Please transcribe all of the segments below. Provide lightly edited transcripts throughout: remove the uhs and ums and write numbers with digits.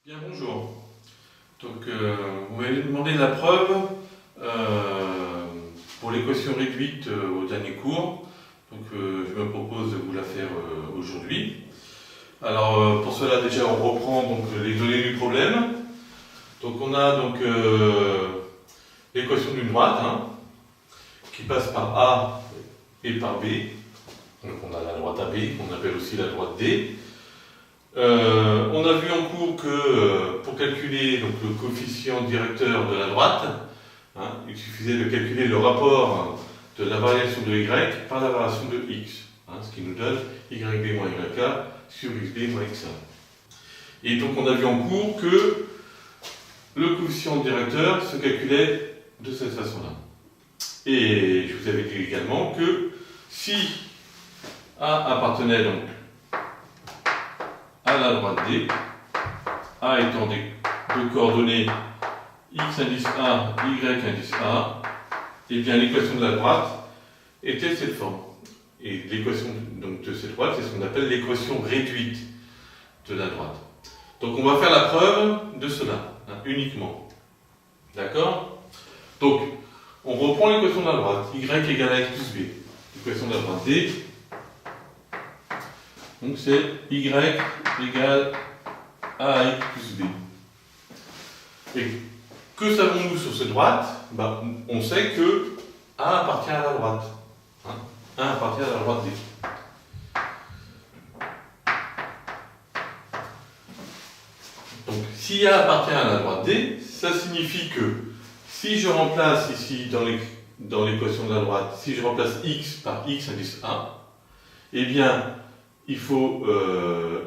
Bien, bonjour. Donc, vous m'avez demandé la preuve pour l'équation réduite au dernier cours. Donc, je me propose de vous la faire aujourd'hui. Alors, pour cela, déjà, on reprend donc, les données du problème. Donc, on a donc l'équation d'une droite qui passe par A et par B. Donc, on a la droite AB, qu'on appelle aussi la droite D. On a vu en cours que pour calculer donc, le coefficient directeur de la droite, il suffisait de calculer le rapport de la variation de y par la variation de x, ce qui nous donne yb moins yk sur xb moins x1. Et donc on a vu en cours que le coefficient directeur se calculait de cette façon-là. Et je vous avais dit également que si A appartenait donc à la droite D, A étant de coordonnées x indice A, y indice A, et bien l'équation de la droite était cette forme. Et l'équation de cette droite, c'est ce qu'on appelle l'équation réduite de la droite. Donc on va faire la preuve de cela, uniquement. D'accord? Donc, on reprend l'équation de la droite, y égale à x plus b. L'équation de la droite D, donc c'est y égale à x plus b. Et que savons-nous sur cette droite? On sait que A appartient à la droite. A appartient à la droite D. Donc si A appartient à la droite D, ça signifie que si je remplace ici dans l'équation de la droite, si je remplace x par x indice A, eh bien il faut,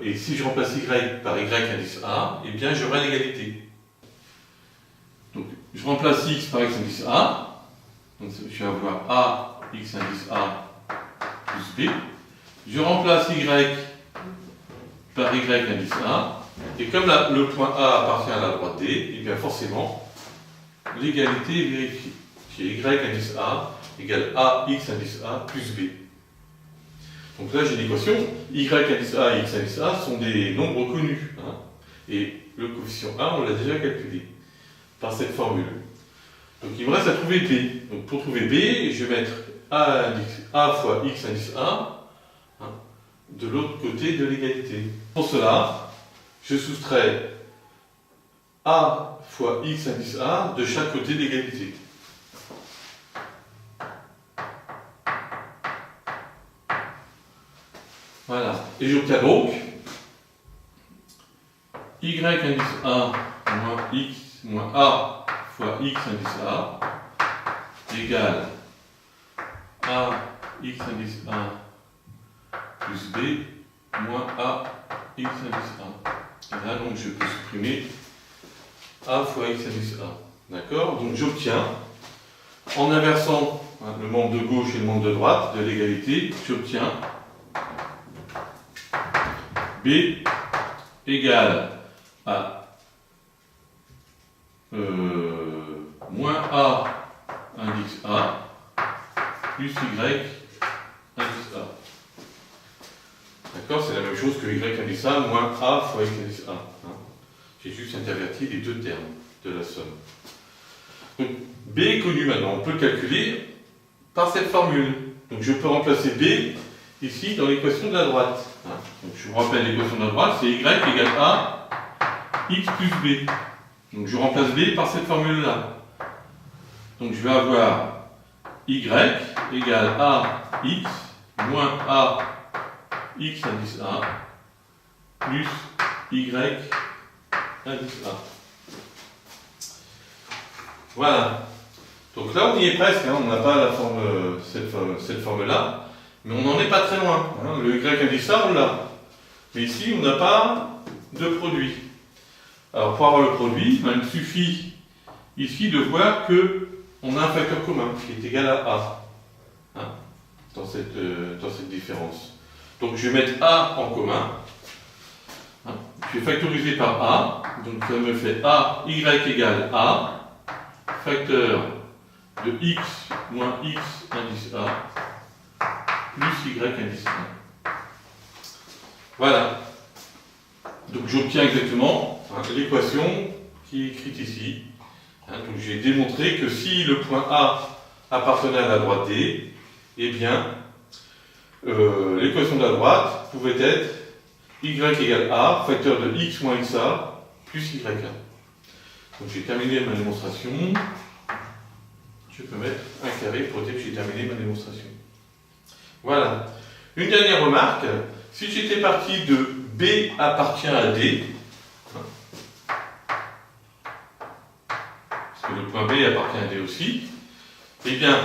et si je remplace y par y indice A, eh bien j'aurai l'égalité. Donc je remplace x par x indice A, donc je vais avoir A x indice A plus B. Je remplace y par y indice A, et comme le point A appartient à la droite D, eh bien forcément l'égalité est vérifiée. J'ai y indice A égale A x indice A plus B. Donc là, j'ai l'équation y indice A et x indice A sont des nombres connus. Et le coefficient A, on l'a déjà calculé par cette formule. Donc il me reste à trouver B. Donc pour trouver B, je vais mettre A fois x indice A de l'autre côté de l'égalité. Pour cela, je soustrais A fois x indice A de chaque côté de l'égalité. Voilà. Et j'obtiens donc y indice A moins x moins A fois x indice A égale A x indice A plus B moins A x indice A. Et là, donc, je peux supprimer A fois x indice A. D'accord? Donc, j'obtiens, en inversant le membre de gauche et le membre de droite de l'égalité, j'obtiens B égale à moins A indice A plus Y indice A. D'accord? C'est la même chose que Y indice A moins A fois X indice A. J'ai juste interverti les deux termes de la somme. Donc B est connu maintenant, on peut le calculer par cette formule. Donc je peux remplacer B ici dans l'équation de la droite. Donc je vous rappelle l'équation de la droite, c'est y égale a x plus b. Donc je remplace b par cette formule-là. Donc je vais avoir y égale a x moins a x indice a plus y indice a. Voilà. Donc là on y est presque, on n'a pas la forme, cette forme-là. Mais on n'en est pas très loin. Le y indice A, on l'a. Mais ici, on n'a pas de produit. Alors, pour avoir le produit, il suffit ici de voir qu'on a un facteur commun qui est égal à A dans cette différence. Donc, je vais mettre A en commun. Je vais factoriser par A. Donc, ça me fait A, y égale A, facteur de x moins x indice A, plus y indice 1. Voilà. Donc j'obtiens exactement l'équation qui est écrite ici. Donc j'ai démontré que si le point A appartenait à la droite D, eh bien, l'équation de la droite pouvait être y égale A, facteur de x moins xa, plus ya. Donc j'ai terminé ma démonstration. Je peux mettre un carré pour dire que j'ai terminé ma démonstration. Voilà. Une dernière remarque. Si j'étais parti de B appartient à D, parce que le point B appartient à D aussi, eh bien,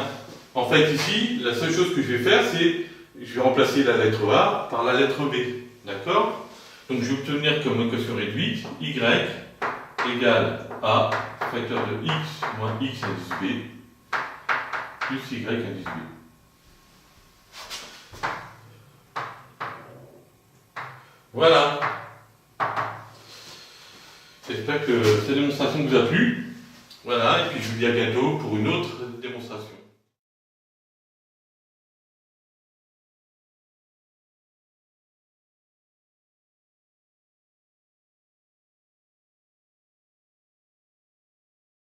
en fait ici, la seule chose que je vais faire, c'est je vais remplacer la lettre A par la lettre B. D'accord? Donc je vais obtenir comme équation réduite y égale A, facteur de x moins x indice B, plus y indice B. Voilà. J'espère que cette démonstration vous a plu. Voilà, et puis je vous dis à bientôt pour une autre